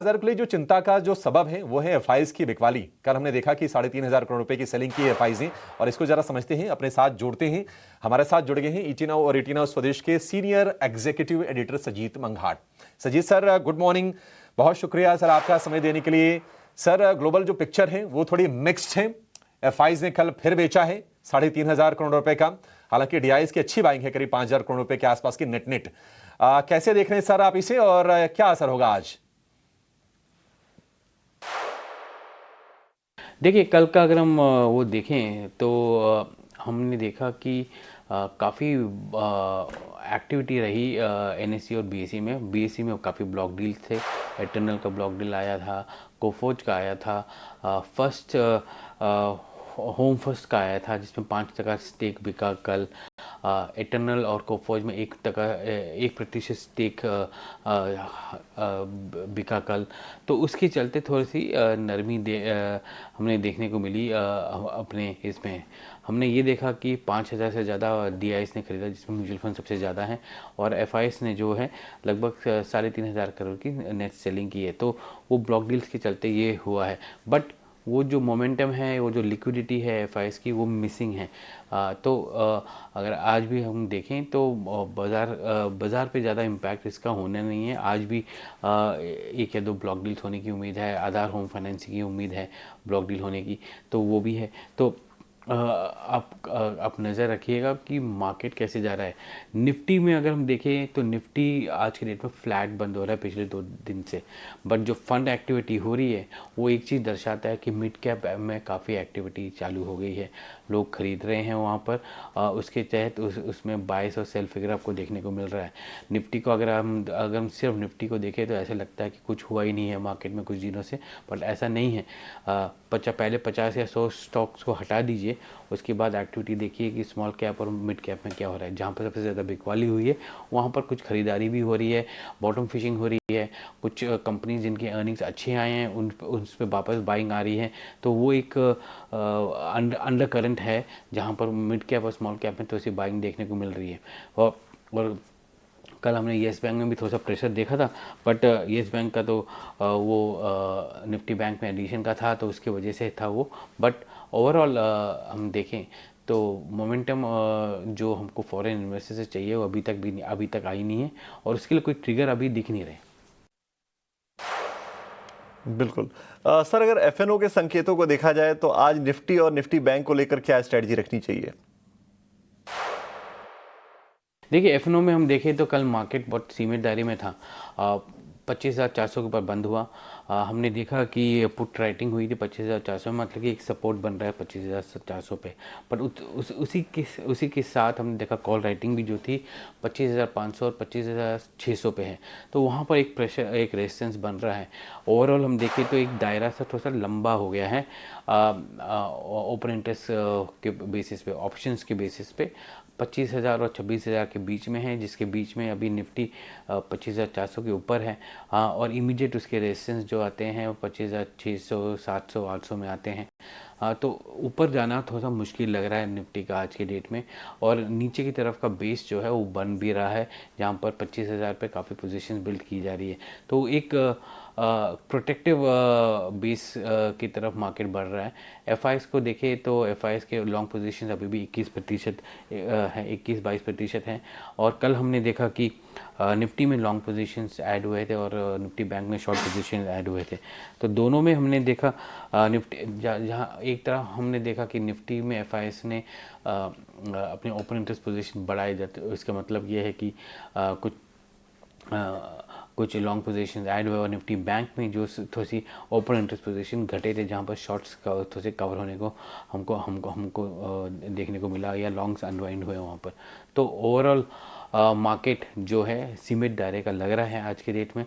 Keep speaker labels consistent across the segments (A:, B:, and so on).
A: बाजार के लिए जो चिंता का जो सबब है वो है एफआईज की बिकवाली। कल हमने देखा कि 3,500 करोड़ रुपए की सेलिंग की एफआईज हैं और इसको जरा समझते हैं, अपने साथ जोड़ते हैं। हमारे साथ जुड़ गए हैं ईटीनाउ और ईटीनाउ स्वदेश के senior executive editor Sajeet Manghat. Sajeet sir, good morning. बहुत शुक्रिया सर आपका समय देने के लिए। सर, ग्लोबल जो पिक्चर है वो थोड़ी मिक्स्ड है। एफआईज ने कल फिर बेचा है 3,500 करोड़ रुपए का। हालांकि डीआईज की अच्छी बाइंग है, करीब 5,000 करोड़ रुपए के आसपास की नेट। कैसे देख रहे हैं सर आप इसे और क्या असर होगा आज?
B: देखिए, कल का अगर हम वो देखें तो हमने देखा कि काफ़ी एक्टिविटी रही एनएससी और बीएसई में। बीएसई में काफ़ी ब्लॉक डील थे। एटर्नल का ब्लॉक डील आया था, कोफोज का आया था, फर्स्ट होम फर्स्ट का आया था जिसमें 5% स्टेक बिका कल। एटर्नल और कोफोज में 1% स्टेक बिका कल। तो उसके चलते थोड़ी सी नरमी हमने देखने को मिली अपने इसमें। हमने ये देखा कि 5,000 से ज़्यादा डीआईएस ने खरीदा, जिसमें म्यूचुअल फंड सबसे ज़्यादा हैं, और एफआईएस ने जो है लगभग 3,500 करोड़ की नेट सेलिंग की है। तो वो ब्लॉक डील्स के चलते ये हुआ है। बट वो जो मोमेंटम है, वो जो लिक्विडिटी है एफआईएस की, वो मिसिंग है। अगर आज भी हम देखें तो बाज़ार पे ज़्यादा इम्पैक्ट इसका होना नहीं है। आज भी 1 या 2 ब्लॉक डील्स होने की उम्मीद है। आधार होम फाइनेंसिंग की उम्मीद है ब्लॉक डील होने की, तो वो भी है। तो आप नज़र रखिएगा कि मार्केट कैसे जा रहा है। निफ्टी में अगर हम देखें तो निफ्टी आज के डेट में फ्लैट बंद हो रहा है पिछले 2 दिन से। बट जो फंड एक्टिविटी हो रही है वो एक चीज़ दर्शाता है कि मिड कैप में काफ़ी एक्टिविटी चालू हो गई है। लोग खरीद रहे हैं वहाँ पर। उसके तहत उसमें बाइस और सेल फिगर आपको देखने को मिल रहा है। निफ्टी को अगर हम सिर्फ निफ्टी को देखें तो ऐसा लगता है कि कुछ हुआ ही नहीं है मार्केट में कुछ दिनों से, बट ऐसा नहीं है। पहले 50 या 100 स्टॉक्स को हटा दीजिए, उसके बाद एक्टिविटी देखिए कि स्मॉल कैप और मिड कैप में क्या हो रहा है। जहाँ पर सबसे ज़्यादा बिकवाली हुई है वहाँ पर कुछ खरीदारी भी हो रही है, बॉटम फिशिंग हो रही है। कुछ कंपनीज जिनके अर्निंग्स अच्छे आए हैं उन पर वापस बाइंग आ रही है। तो वो एक अंडर करंट है जहाँ पर मिड कैप और स्मॉल कैप में तो ऐसी बाइंग देखने को मिल रही है। और कल हमने येस बैंक में भी थोड़ा सा प्रेशर देखा था, बट येस बैंक का तो वो निफ्टी बैंक में एडिशन का था तो उसकी वजह से था वो। बट ओवरऑल हम देखें तो मोमेंटम जो हमको फॉरेन इन्वेस्टर से चाहिए वो अभी तक आई नहीं है, और उसके लिए कोई ट्रिगर अभी दिख नहीं रहे।
C: बिल्कुल। सर, अगर एफएनओ के संकेतों को देखा जाए तो आज निफ्टी और निफ्टी बैंक को लेकर क्या स्ट्रेटजी रखनी चाहिए?
B: देखिए, एफएनओ में हम देखें तो कल मार्केट बहुत सीमित दायरे में था। 25,400 के ऊपर बंद हुआ। हमने देखा कि पुट राइटिंग हुई थी 25,400, मतलब कि एक सपोर्ट बन रहा है 25,400 पे। पर उसी के साथ हमने देखा कॉल राइटिंग भी जो थी 25,500 और 25,600 पे है। तो वहाँ पर एक प्रेशर, एक रेजिस्टेंस बन रहा है। ओवरऑल हम देखें तो एक दायरा सा थोड़ा सा लंबा हो गया है ओपन इंटरेस्ट के बेसिस पे, ऑप्शंस के बेसिस पे 25,000 और 26,000 के बीच में है, जिसके बीच में अभी निफ्टी 25,400 के ऊपर है। और इमीडिएट उसके रेजिस्टेंस जो आते हैं वो 25,600, 700, 800 में आते हैं। तो ऊपर जाना थोड़ा सा मुश्किल लग रहा है निफ्टी का आज के डेट में। और नीचे की तरफ का बेस जो है वो बन भी रहा है, जहाँ पर 25,000 पे काफ़ी पोजीशन बिल्ड की जा रही है। तो एक प्रोटेक्टिव बेस की तरफ मार्केट बढ़ रहा है। एफआईएस को देखें तो एफआईएस के लॉन्ग पोजीशन अभी भी 21% है, 21-22% हैं। और कल हमने देखा कि निफ्टी में लॉन्ग पोजीशंस ऐड हुए थे और निफ्टी बैंक में शॉर्ट पोजीशन ऐड हुए थे। तो दोनों में हमने देखा निफ्टी जहाँ एक तरह हमने देखा कि निफ्टी में एफआईएस ने अपने ओपन इंटरेस्ट पोजीशन बढ़ाए जाते। इसका मतलब ये है कि कुछ लॉन्ग पोजीशन ऐड हुए, और निफ्टी बैंक में जो थोड़ी सी ओपन इंटरेस्ट पोजीशन घटे थे जहाँ पर शॉर्ट्स का थोड़े से कवर होने को हमको देखने को मिला, या लॉन्ग्स अनवाइंड हुए वहाँ पर। तो ओवरऑल मार्केट जो है सीमित दायरे का लग रहा है आज के डेट में।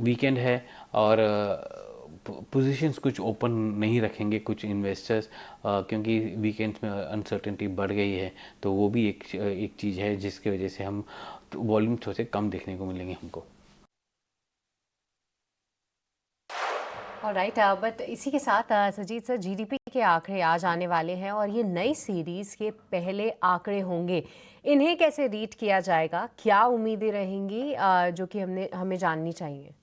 B: वीकेंड है और पोजीशंस कुछ ओपन नहीं रखेंगे कुछ इन्वेस्टर्स, क्योंकि वीकेंड्स में अनसर्टेनिटी बढ़ गई है। तो वो भी एक चीज़ है जिसकी वजह से हम वॉल्यूम थोड़े से कम देखने को मिलेंगे हमको।
D: ऑलराइट, बट इसी के साथ सजीत सर, जीडीपी के आंकड़े आज आने वाले हैं और ये नई सीरीज के पहले आंकड़े होंगे। इन्हें कैसे रीड किया जाएगा, क्या उम्मीदें रहेंगी जो कि हमें जाननी चाहिए?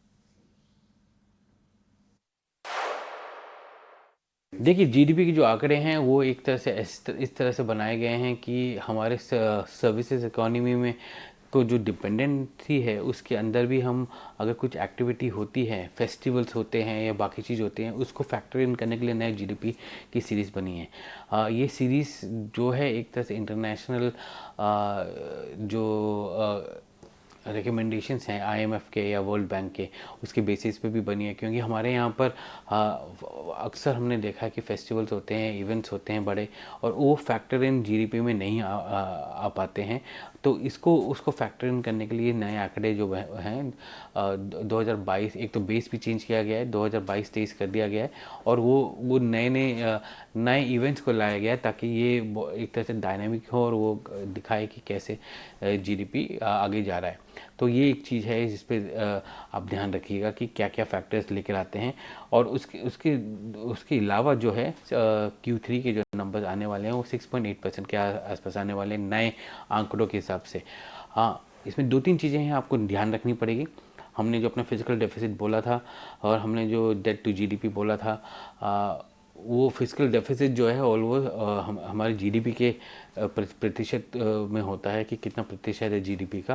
B: देखिए जीडीपी के जो आंकड़े हैं वो एक तरह से इस तरह से बनाए गए हैं कि हमारे सर्विसेज इकोनॉमी में को जो डिपेंडेंसी है उसके अंदर भी हम अगर कुछ एक्टिविटी होती है, फेस्टिवल्स होते हैं या बाकी चीज़ होते हैं, उसको फैक्टर इन करने के लिए नए जीडीपी की सीरीज़ बनी है। ये सीरीज़ जो है एक तरह से इंटरनेशनल जो रिकमेंडेशंस हैं आईएमएफ के या वर्ल्ड बैंक के, उसके बेसिस पे भी बनी है, क्योंकि हमारे यहाँ पर अक्सर हमने देखा है कि फेस्टिवल्स होते हैं, इवेंट्स होते हैं बड़े, और वो फैक्टर इन जीडीपी में नहीं आ पाते हैं। तो उसको फैक्टर इन करने के लिए नए आंकड़े जो हैं 2022, एक तो बेस भी चेंज किया गया है, 2022-23 कर दिया गया है, और वो नए इवेंट्स को लाया गया है ताकि ये एक तरह से डायनामिक हो और वो दिखाए कि कैसे जीडीपी आगे जा रहा है। तो ये एक चीज़ है जिस पे आप ध्यान रखिएगा कि क्या क्या फैक्टर्स लेकर आते हैं। और उसके अलावा जो है Q3 के जो नंबर्स आने वाले हैं वो 6.8% के आसपास आने वाले हैं नए आंकड़ों के हिसाब से। हाँ, इसमें 2-3 चीज़ें हैं आपको ध्यान रखनी पड़ेगी। हमने जो अपना फिजिकल डेफिसिट बोला था और हमने जो डेट टू जीडीपी बोला था, वो फिजिकल डेफिसिट जो है ऑलमोस्ट हमारे जीडीपी के प्रतिशत में होता है कि कितना प्रतिशत है जीडीपी का।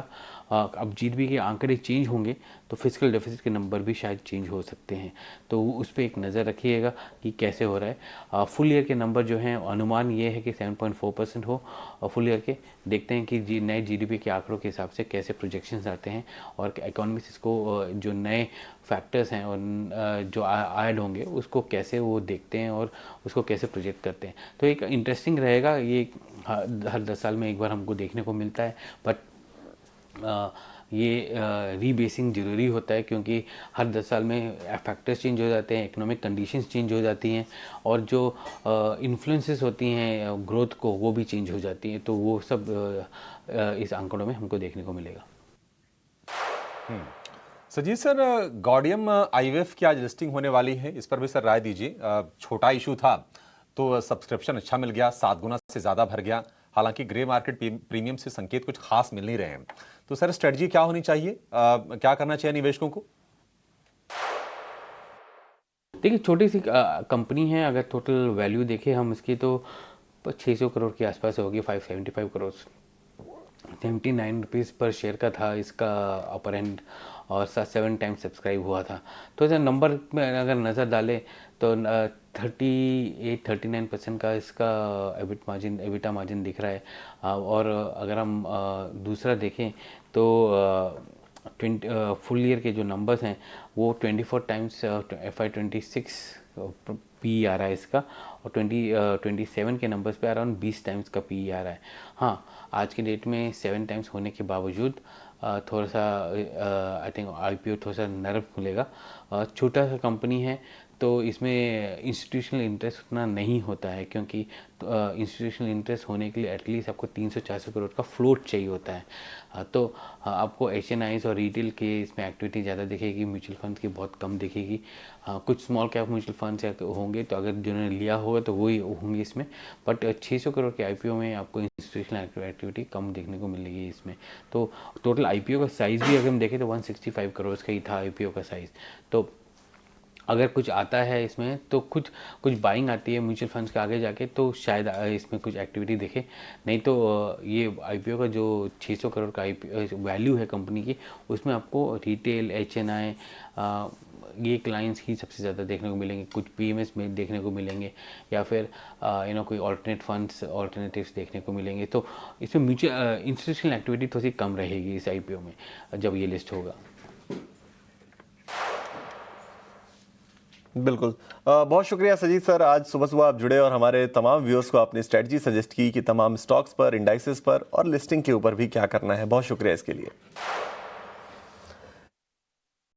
B: अब जीडीपी के आंकड़े चेंज होंगे तो फिजिकल डेफिसिट के नंबर भी शायद चेंज हो सकते हैं, तो उस पर एक नज़र रखिएगा कि कैसे हो रहा है। फुल ईयर के नंबर जो हैं अनुमान ये है कि 7.4% हो, और फुल ईयर के देखते हैं कि नए जीडीपी के आंकड़ों के हिसाब से कैसे प्रोजेक्शंस आते हैं और इकोनॉमिस्ट को जो नए फैक्टर्स हैं और जो ऐड होंगे उसको कैसे वो देखते हैं और उसको कैसे प्रोजेक्ट करते हैं। तो एक इंटरेस्टिंग रहेगा, ये हर 10 साल में एक बार हमको देखने को मिलता है, बट ये रीबेसिंग ज़रूरी होता है क्योंकि हर 10 साल में फैक्टर्स चेंज हो जाते हैं, इकोनॉमिक कंडीशंस चेंज हो जाती हैं, और जो इन्फ्लुएंसेस होती हैं ग्रोथ को वो भी चेंज हो जाती हैं। तो वो सब इस आंकड़ों में हमको देखने को मिलेगा।
A: सजीत सर, गॉडियम आईवीएफ की आज लिस्टिंग होने वाली है, इस पर भी सर राय दीजिए। छोटा इशू था तो सब्सक्रिप्शन अच्छा मिल गया, 7 गुना से ज़्यादा भर गया। हालांकि ग्रे मार्केट प्रीमियम से संकेत कुछ खास मिल नहीं रहे हैं। तो सर स्ट्रेटजी क्या होनी चाहिए, क्या करना चाहिए निवेशकों को?
B: देखिए छोटी सी कंपनी है, अगर टोटल वैल्यू देखें हम इसकी तो 600 करोड़ के आसपास होगी, 575 करोड़, 79 रुपीज़ पर शेयर का था इसका अपर एंड, और 7 टाइम्स सब्सक्राइब हुआ था। तो ऐसे नंबर में अगर नज़र डालें तो 38-39% का इसका एबिटा मार्जिन दिख रहा है। और अगर हम दूसरा देखें तो फुल ईयर के जो नंबर्स हैं वो 24 टाइम्स FY26 पी आ रहा है इसका, और 27 के नंबर्स पे अराउंड 20 टाइम्स का पी आ रहा है। हाँ, आज के डेट में 7 टाइम्स होने के बावजूद थोड़ा सा आई थिंक IPO थोड़ा सा नरम खुलेगा। छोटा सा कंपनी है तो इसमें इंस्टीट्यूशनल इंटरेस्ट उतना नहीं होता है, क्योंकि इंस्टीट्यूशनल इंटरेस्ट होने के लिए एटलीस्ट आपको 300-400 करोड़ का फ्लोट चाहिए होता है। तो आपको HNIs और रिटेल के इसमें एक्टिविटी ज़्यादा दिखेगी, म्यूचुअल फंड्स की बहुत कम दिखेगी। कुछ स्मॉल कैप म्यूचुअल फंड्स होंगे तो अगर जिन्होंने लिया होगा तो वही होंगे इसमें, बट 600 करोड़ के IPO में आपको इंस्टीट्यूशनल एक्टिविटी कम देखने को मिलेगी इसमें। तो टोटल IPO का साइज़ भी अगर हम देखें तो 165 करोड़ का ही था IPO का साइज़। तो अगर कुछ आता है इसमें तो कुछ बाइंग आती है म्यूचुअल फंड्स के आगे जाके, तो शायद इसमें कुछ एक्टिविटी दिखे, नहीं तो ये IPO का जो 600 करोड़ का वैल्यू है कंपनी की, उसमें आपको रिटेल HNI ये क्लाइंट्स ही सबसे ज़्यादा देखने को मिलेंगे, कुछ PMS में देखने को मिलेंगे, या फिर कोई ऑल्टरनेटिव्स देखने को मिलेंगे। तो इसमें म्यूचुअल इंस्टीट्यूशनल एक्टिविटी थोड़ी कम रहेगी इस IPO में जब ये लिस्ट होगा।
C: बिल्कुल, बहुत शुक्रिया सजीत सर, आज सुबह सुबह आप जुड़े और हमारे तमाम व्यूअर्स को आपने स्ट्रेटजी सजेस्ट की कि तमाम स्टॉक्स पर, इंडाइसेस पर और लिस्टिंग के ऊपर भी क्या करना है। बहुत शुक्रिया इसके लिए।